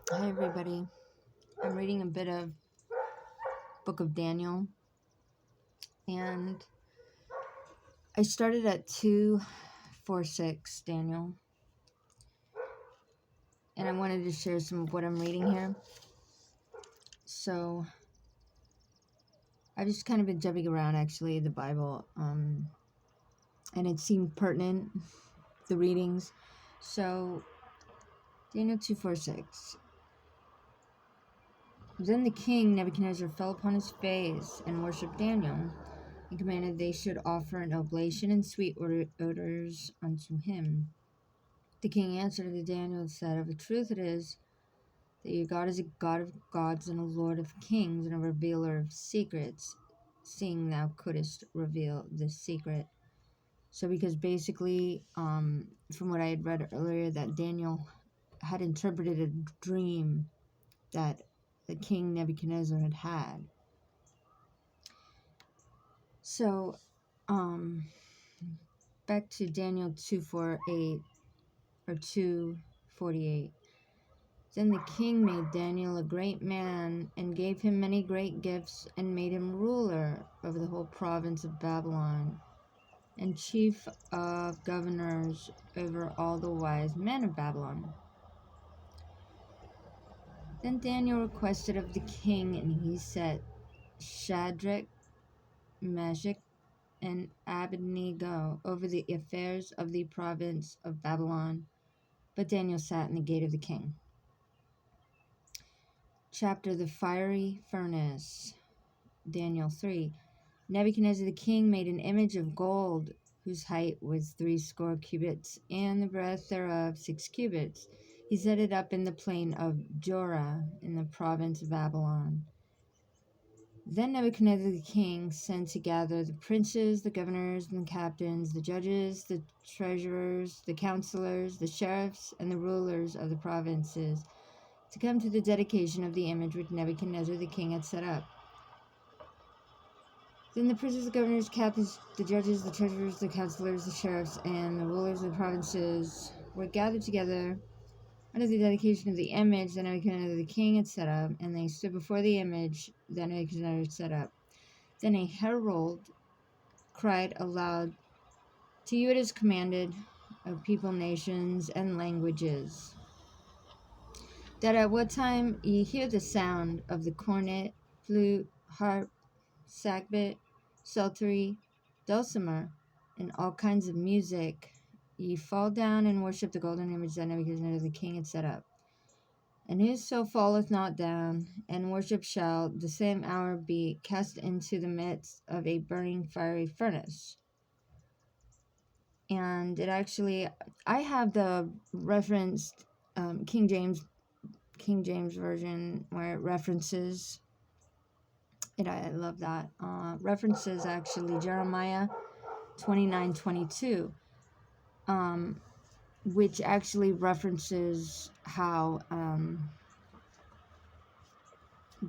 Hi everybody. I'm reading a bit of Book of Daniel, and I started at 246 Daniel, and I wanted to share some of what I'm reading here. So I've just kind of been jumping around actually the Bible, and it seemed pertinent, the readings. So Daniel 246. Then the king Nebuchadnezzar fell upon his face and worshipped Daniel, and commanded they should offer an oblation and sweet odors unto him. The king answered to Daniel and said, Of a truth it is that your God is a God of gods and a Lord of kings and a revealer of secrets, seeing thou couldst reveal this secret. So because basically, from what I had read earlier, that Daniel had interpreted a dream that the king Nebuchadnezzar had had. So, back to Daniel 2:48 or 2:48. Then the king made Daniel a great man, and gave him many great gifts, and made him ruler over the whole province of Babylon, and chief of governors over all the wise men of Babylon. Then Daniel requested of the king, and he set Shadrach, Meshach, and Abednego over the affairs of the province of Babylon. But Daniel sat in the gate of the king. Chapter The Fiery Furnace. Daniel 3. Nebuchadnezzar the king made an image of gold, whose height was 60 cubits, and the breadth thereof 6 cubits. He set it up in the plain of Jorah, in the province of Babylon. Then Nebuchadnezzar the king sent to gather the princes, the governors, and the captains, the judges, the treasurers, the counselors, the sheriffs, and the rulers of the provinces, to come to the dedication of the image which Nebuchadnezzar the king had set up. Then the princes, the governors, captains, the judges, the treasurers, the counselors, the sheriffs, and the rulers of the provinces were gathered together under the dedication of the image that Nebuchadnezzar the king had set up, and they stood before the image that Nebuchadnezzar had set up. Then a herald cried aloud, To you it is commanded, O people, nations, and languages, that at what time ye hear the sound of the cornet, flute, harp, sackbut, psaltery, dulcimer, and all kinds of music, ye fall down and worship the golden image that Nebuchadnezzar the king had set up. And whoso falleth not down and worship shall the same hour be cast into the midst of a burning fiery furnace. And it actually, I have the referenced King James version where it references it. I love that. References actually Jeremiah 29:22, which actually references how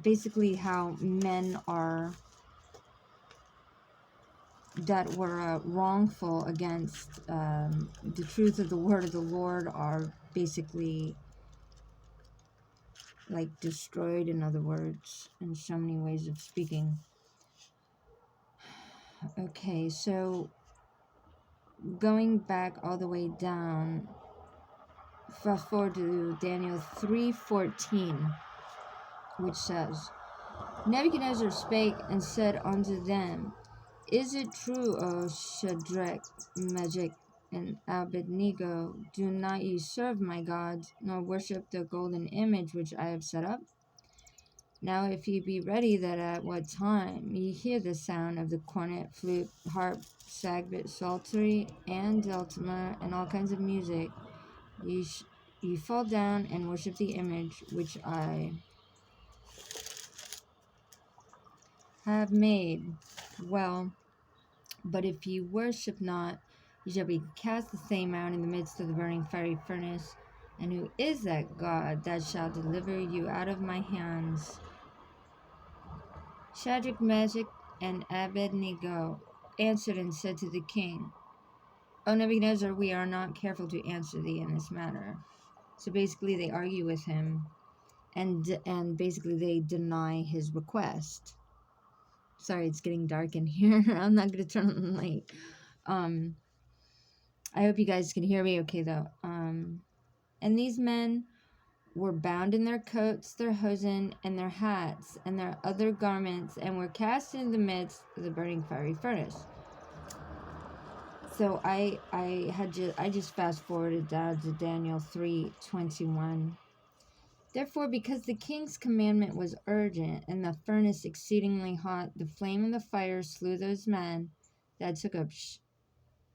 basically how men are that were wrongful against the truth of the word of the Lord are basically like destroyed, in other words, in so many ways of speaking. Okay, so going back all the way down, fast forward to Daniel 3:14, which says, Nebuchadnezzar spake and said unto them, Is it true, O Shadrach, Meshach, and Abednego, do not ye serve my gods, nor worship the golden image which I have set up? Now if ye be ready, that at what time ye hear the sound of the cornet, flute, harp, sackbut, psaltery, and dulcimer, and all kinds of music, ye fall down and worship the image which I have made. Well, but if ye worship not, ye shall be cast the same out in the midst of the burning fiery furnace. And who is that God that shall deliver you out of my hands? Shadrach, Meshach, and Abednego answered and said to the king, O Nebuchadnezzar, we are not careful to answer thee in this matter. So basically they argue with him. and basically they deny his request. Sorry, it's getting dark in here. I'm not gonna turn on the light. I hope you guys can hear me okay though. And these men were bound in their coats, their hosen, and their hats, and their other garments, and were cast into the midst of the burning fiery furnace. So I just fast forwarded down to Daniel 3:21. Therefore, because the king's commandment was urgent, and the furnace exceedingly hot, the flame and the fire slew those men that took up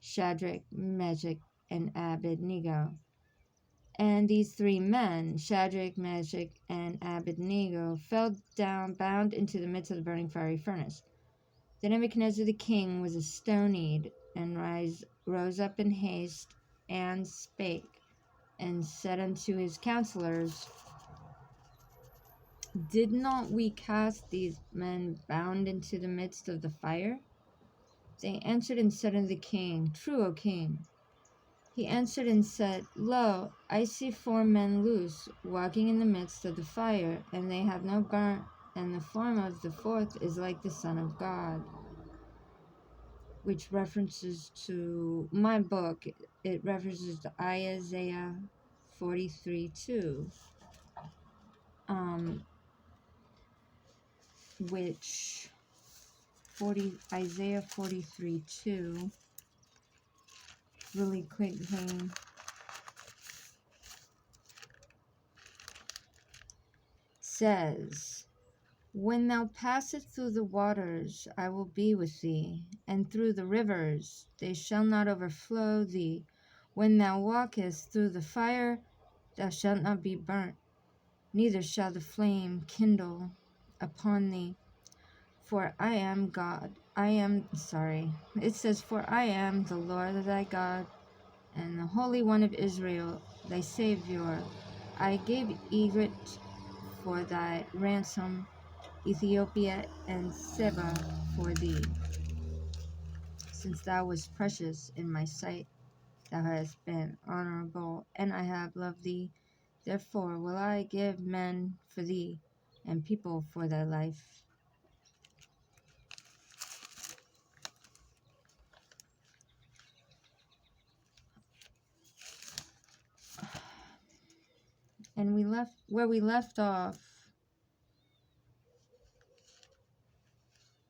Shadrach, Meshach, and Abednego. And these three men, Shadrach, Meshach, and Abednego, fell down, bound into the midst of the burning fiery furnace. Then Nebuchadnezzar the king was astonied, and rose up in haste, and spake, and said unto his counselors, Did not we cast these men bound into the midst of the fire? They answered and said unto the king, True, O king. He answered and said, Lo, I see 4 men loose, walking in the midst of the fire, and they have no garment, and the form of the fourth is like the Son of God. Which references to my book. It references to Isaiah 43:2. Which Isaiah 43:2, really quick thing, says, When thou passest through the waters, I will be with thee, and through the rivers, they shall not overflow thee. When thou walkest through the fire, thou shalt not be burnt, neither shall the flame kindle upon thee. For I am God. It says, For I am the Lord thy God, and the Holy One of Israel, thy Savior. I gave Egypt for thy ransom, Ethiopia and Seba for thee. Since thou wast precious in my sight, thou hast been honorable, and I have loved thee. Therefore will I give men for thee, and people for thy life. And we left off,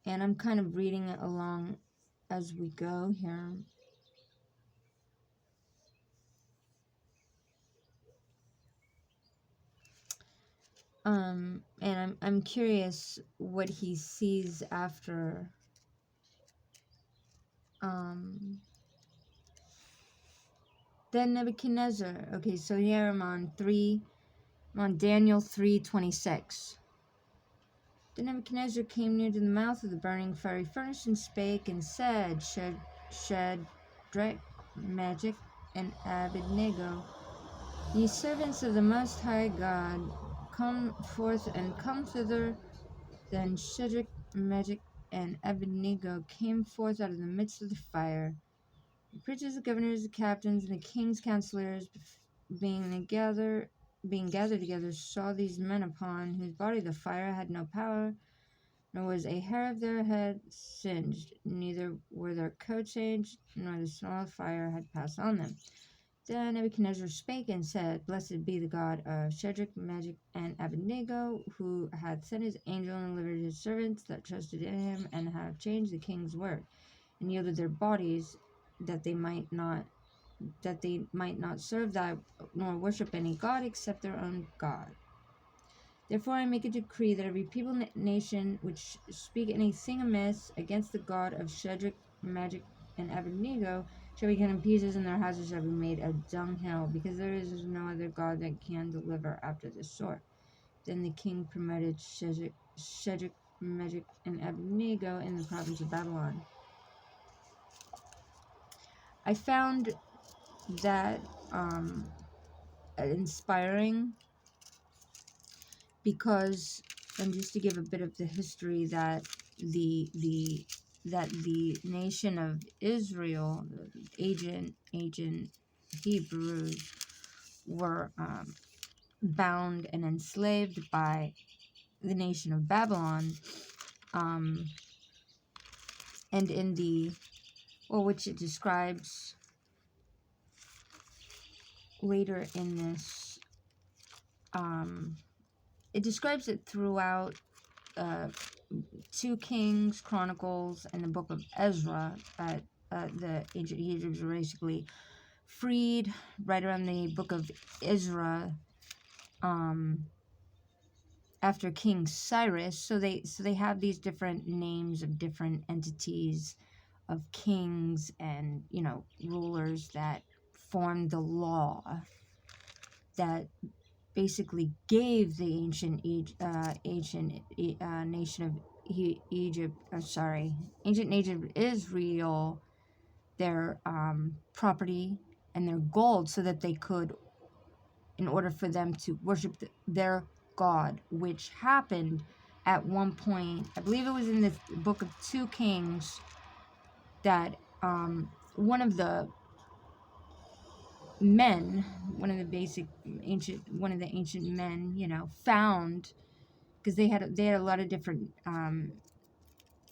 and I'm kind of reading it along as we go here. And I'm curious what he sees after. Then Nebuchadnezzar. Okay, so here I'm on Daniel 3:26. Then Nebuchadnezzar came near to the mouth of the burning fiery furnace, and spake and said, Shadrach, Meshach, and Abednego, ye servants of the Most High God, come forth and come thither. Then Shadrach, Meshach, and Abednego came forth out of the midst of the fire. The princes, the governors, the captains, and the king's counselors, being gathered together, saw these men, upon whose body the fire had no power, nor was a hair of their head singed, neither were their coats changed, nor the smell of fire had passed on them. Then Nebuchadnezzar spake and said, Blessed be the God of Shadrach, Meshach, and Abednego, who hath sent his angel and delivered his servants that trusted in him, and have changed the king's word, and yielded their bodies, that they might not serve thy nor worship any god except their own God. Therefore I make a decree that every people, nation, which speak anything amiss against the God of Shadrach, Meshach, and Abednego, shall be cut in pieces, and their houses shall be made a dunghill, because there is no other God that can deliver after this sort. Then the king promoted Shadrach, Meshach, and Abednego in the province of Babylon. I found that inspiring, because, and just to give a bit of the history, that the nation of Israel, ancient Hebrews, were bound and enslaved by the nation of Babylon, and in the, well, which it describes later in this, it describes it throughout 2 Kings, Chronicles, and the book of Ezra, that the ancient Hebrews were basically freed right around the book of Ezra, after King Cyrus. So they have these different names of different entities of kings and, you know, rulers that formed the law that basically gave the ancient nation of Egypt, ancient nation of Israel, their property and their gold, so that they could, in order for them to worship their God, which happened at one point. I believe it was in the book of 2 Kings that one of the men, one of the ancient men, you know, found, because they had a lot of different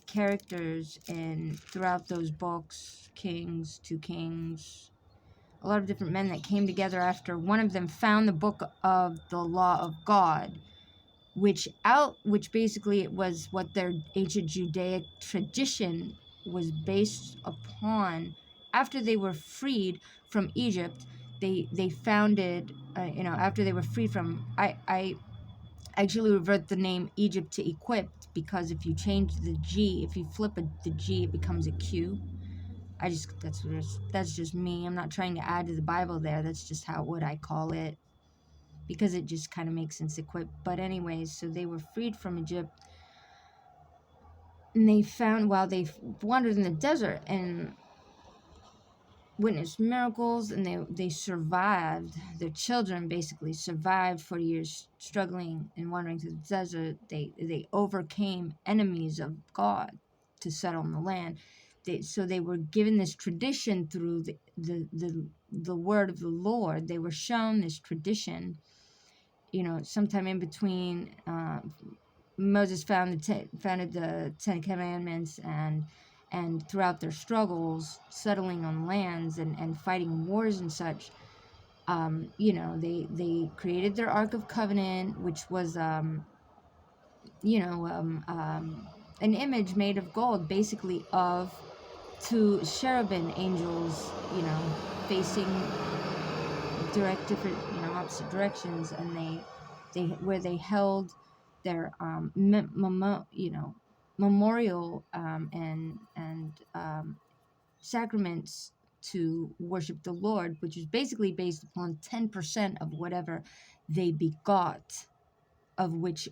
characters in throughout those books, Kings, 2 Kings, a lot of different men that came together after one of them found the book of the law of God, which basically it was what their ancient Judaic tradition was based upon. After they were freed from Egypt, they founded, after they were freed from, I actually revert the name Egypt to Equipped, because if you change the G, if you flip the G, it becomes a Q. That's just me. I'm not trying to add to the Bible there. That's just what I call it, because it just kind of makes sense, Equipped. But anyways, so they were freed from Egypt, and they found, while they wandered in the desert and witnessed miracles, and they survived, their children basically survived 40 years struggling and wandering through the desert. They overcame enemies of God to settle in the land. So they were given this tradition through the word of the Lord. They were shown this tradition, sometime in between. Moses founded the Ten Commandments, and throughout their struggles, settling on lands and fighting wars and such, they created their Ark of Covenant, which was an image made of gold, basically, of 2 cherubim angels, facing different, opposite directions, and they held their memorial and sacraments to worship the Lord, which is basically based upon 10% of whatever they begot, of which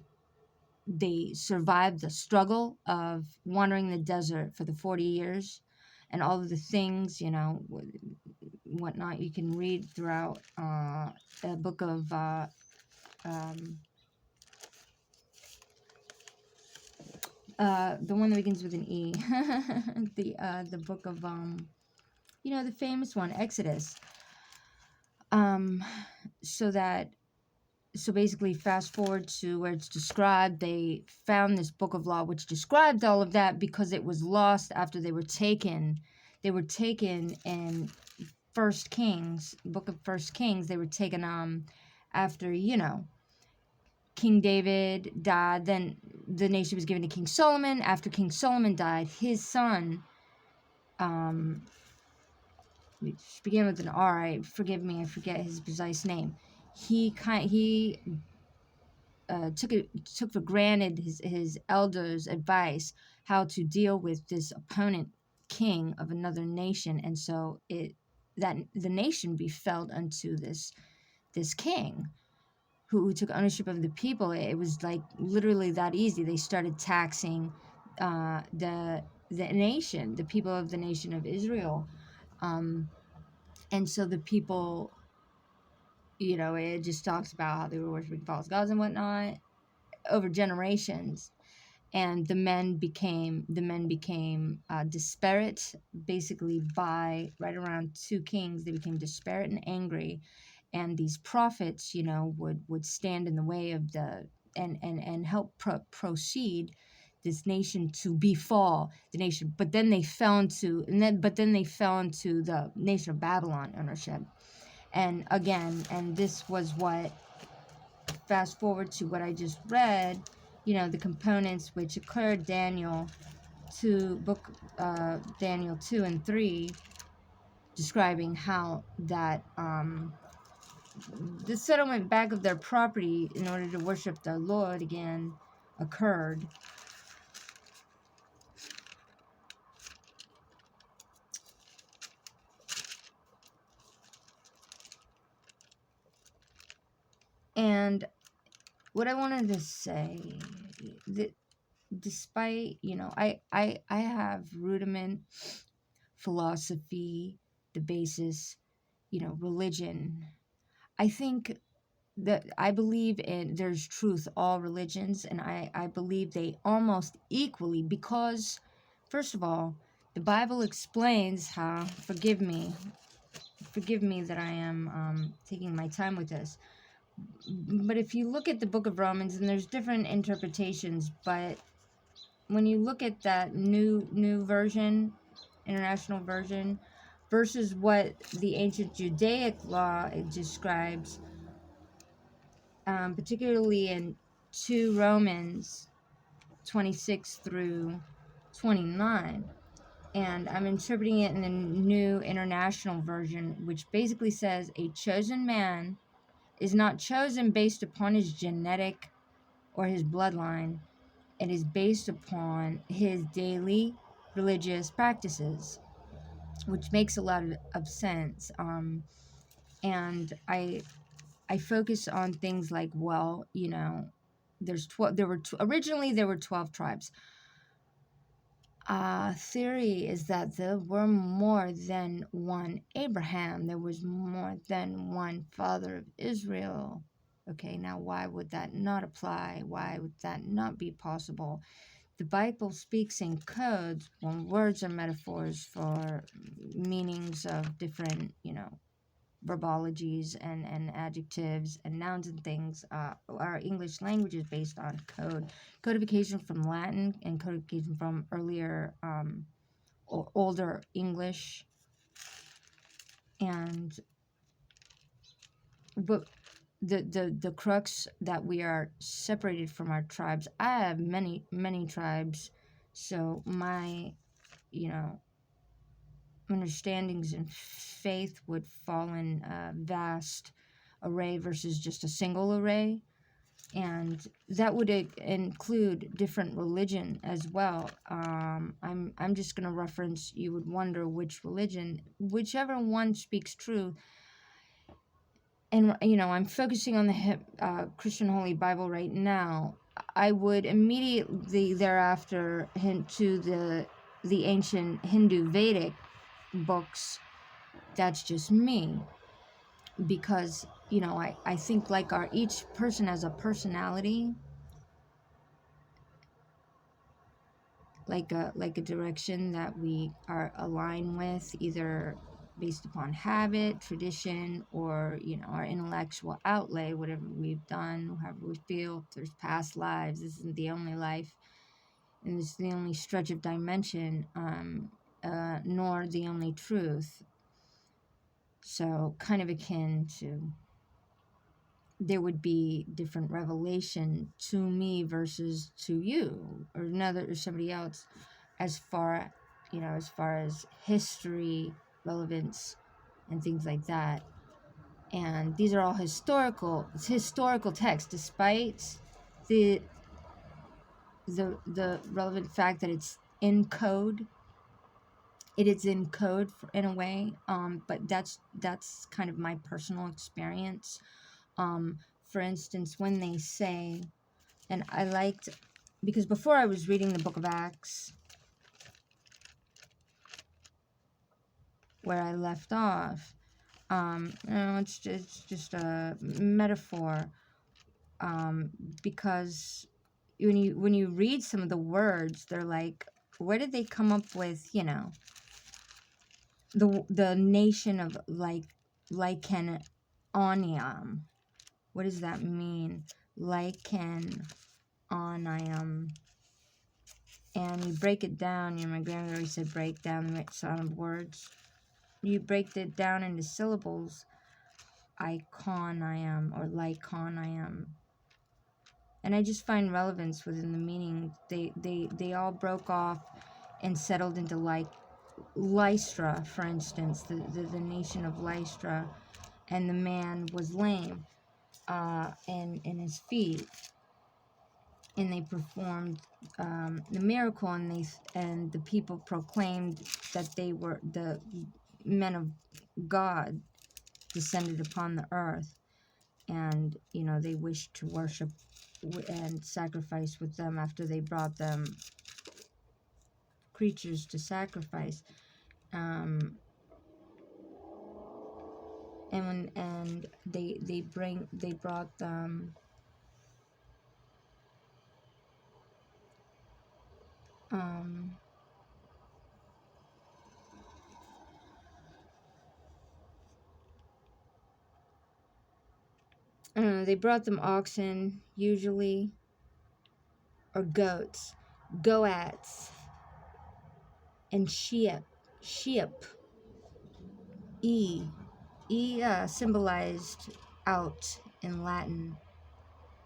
they survived the struggle of wandering the desert for the 40 years, and all of the things, whatnot you can read throughout the book of the one that begins with an E, the book of the famous one, Exodus. So basically, fast forward to where it's described, they found this book of law which described all of that, because it was lost after they were taken. They were taken in book of First Kings. They were taken after, King David died. Then the nation was given to King Solomon. After King Solomon died, his son, which began with an R. Forgive me, I forget his precise name. He took for granted his elders' advice how to deal with this opponent king of another nation, and so that the nation befell unto this king who took ownership of the people. It was like literally that easy. They started taxing the nation, the people of the nation of Israel, and so the people, it just talks about how they were worshiping false gods and whatnot over generations. And the men became disparate, basically. By right around 2 Kings, they became disparate and angry, and these prophets, would stand in the way of the and help proceed this nation to befall the nation. But then they fell into the nation of Babylon ownership. And again, and this was what, fast forward to what I just read, the components which occurred Daniel 2 and 3, describing how that the settlement back of their property in order to worship the Lord again occurred. And what I wanted to say, that despite, I have rudiment philosophy, the basis, religion. I think that I believe in there's truth all religions, and I believe they almost equally, because first of all, the Bible explains how, forgive me that I am taking my time with this, but if you look at the book of Romans, and there's different interpretations, but when you look at that new version, international version, versus what the ancient Judaic law it describes, particularly in 2 Romans 26 through 29, and I'm interpreting it in the New International Version, which basically says a chosen man is not chosen based upon his genetic or his bloodline. It is based upon his daily religious practices, which makes a lot of sense. And I focus on things like, well, there's 12. Originally there were 12 tribes. Theory is that there were more than one Abraham. There was more than one father of Israel. Okay, now why would that not apply? Why would that not be possible? The Bible speaks in codes when words are metaphors for meanings of different, verbologies and adjectives and nouns and things. Our English language is based on codification from Latin and codification from earlier older English. And but the crux that we are separated from our tribes. I have many tribes, so my understandings in faith would fall in a vast array versus just a single array, and that would include different religion as well. I'm just going to reference, you would wonder which religion, whichever one speaks true. And I'm focusing on the Christian Holy Bible right now. I would immediately thereafter hint to the ancient Hindu Vedic books. That's just me, because I think like each person has a personality, like a direction that we are aligned with, either based upon habit, tradition, or our intellectual outlay, whatever we've done, however we feel. There's past lives. This isn't the only life, and this is the only stretch of dimension, nor the only truth. So kind of akin to, there would be different revelation to me versus to you or another or somebody else, as far as history, relevance, and things like that. And these are all historical texts, despite the relevant fact that it's in code. It is in code in a way, but that's kind of my personal experience. For instance, when they say, and I liked, because before I was reading the book of Acts, where I left off, it's just a metaphor, because when you read some of the words, they're like, where did they come up with, the nation of Lycaonia, onium. What does that mean? Lichen onium. And you break it down. You know, my grandmother always said break down the sound of words. You break it down into syllables. Iconium or lyconium. And I just find relevance within the meaning. They all broke off and settled into like Lystra, for instance, the nation of Lystra, and the man was lame in his feet, and they performed the miracle, and the people proclaimed that they were the men of God descended upon the earth, and you know they wished to worship and sacrifice with them after they brought them creatures to sacrifice. And they brought them they brought them oxen usually, or goats, and sheep. Symbolized out in Latin.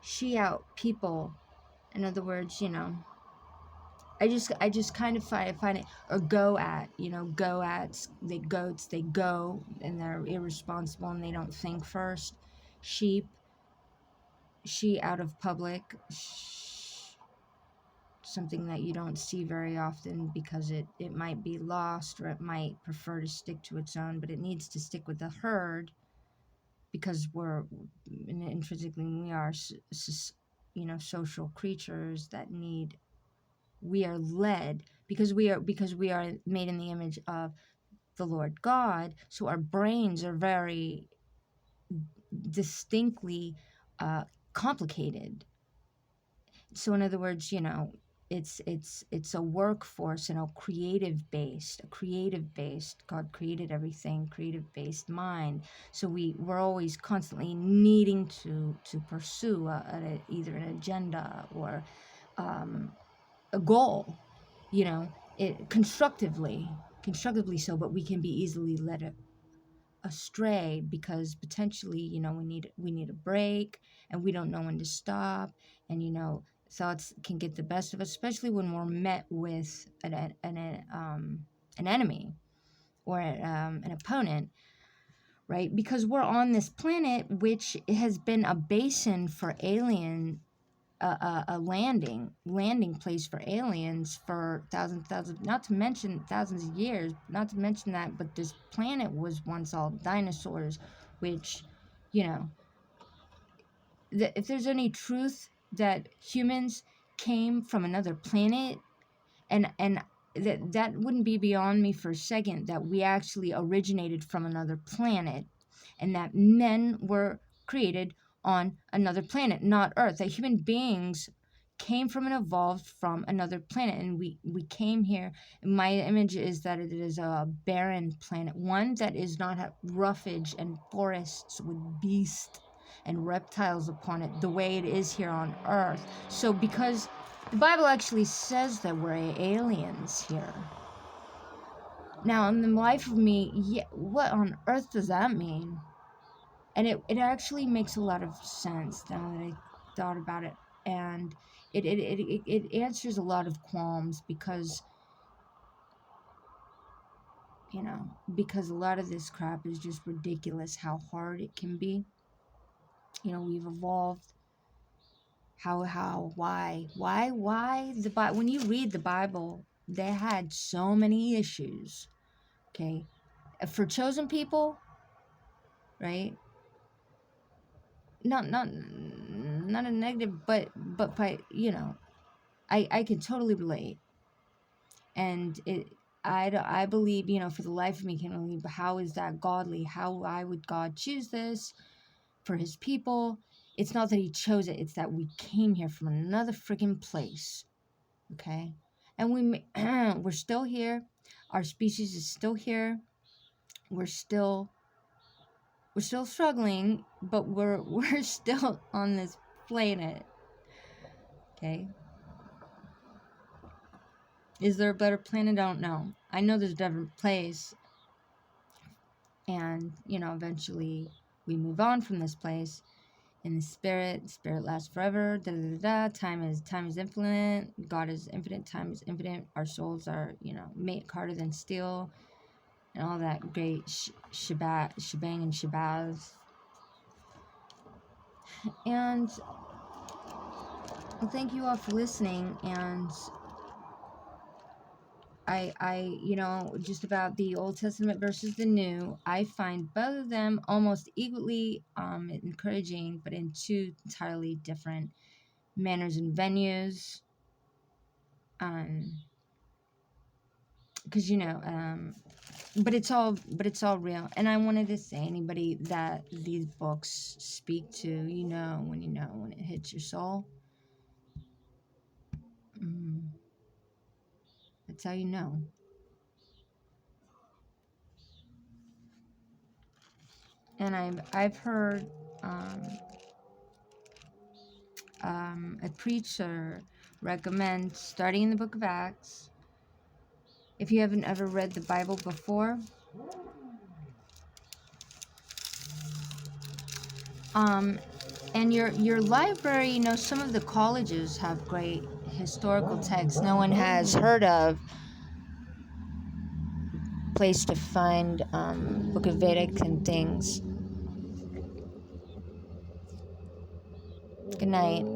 Sheout, people. In other words, you know, I just kind of find it, or goats, they go and they're irresponsible and they don't think first. Sheep, she out of public, something that you don't see very often because it might be lost, or it might prefer to stick to its own, but it needs to stick with the herd because we're intrinsically, we are social creatures that need, we are led because we are made in the image of the Lord God, so our brains are very distinctly complicated. So in other words, you know, it's a workforce, you know, creative based. God created everything, creative based mind. So we're always constantly needing to pursue either an agenda or a goal, you know, constructively so, but we can be easily led astray because potentially, you know, we need a break, and we don't know when to stop, and you know, thoughts can get the best of us, especially when we're met with an enemy or an opponent, right? Because we're on this planet which has been a basin for alien, a landing place for aliens for thousands, not to mention thousands of years, not to mention that, but this planet was once all dinosaurs, which, you know, if there's any truth that humans came from another planet, and that wouldn't be beyond me for a second, that we actually originated from another planet, and that men were created on another planet, not Earth. That human beings came from and evolved from another planet, and we came here. My image is that it is a barren planet, one that is not have roughage and forests with beasts and reptiles upon it the way it is here on Earth. So because the Bible actually says that we're aliens here. Now, in the life of me, what on earth does that mean? And it actually makes a lot of sense now that I thought about it. And it answers a lot of qualms because, you know, because a lot of this crap is just ridiculous how hard it can be. You know, we've evolved. Why? The Bible, when you read the Bible, they had so many issues. Okay, for chosen people, right? Not a negative, but by, you know, I can totally relate, and I believe, you know, for the life of me can only, how is that godly? Why would God choose this for His people? It's not that He chose it; it's that we came here from another freaking place. Okay, and we're still here. Our species is still here. We're still We're still struggling, but we're still on this planet. Okay? Is there a better planet? I don't know. I know there's a different place. And, eventually we move on from this place. In the spirit lasts forever. Da, da, da, da. Time is infinite. God is infinite. Time is infinite. Our souls are, made harder than steel, and all that great shebang and shabazz. And thank you all for listening. And I just about the Old Testament versus the New, I find both of them almost equally encouraging, but in two entirely different manners and venues. Because but it's all real. And I wanted to say, anybody that these books speak to, when it hits your soul. That's how you know. And I've heard a preacher recommend starting in the book of Acts. If you haven't ever read the Bible before, and your library, some of the colleges have great historical texts no one has heard of. Place to find Book of Vedic and things. Good night.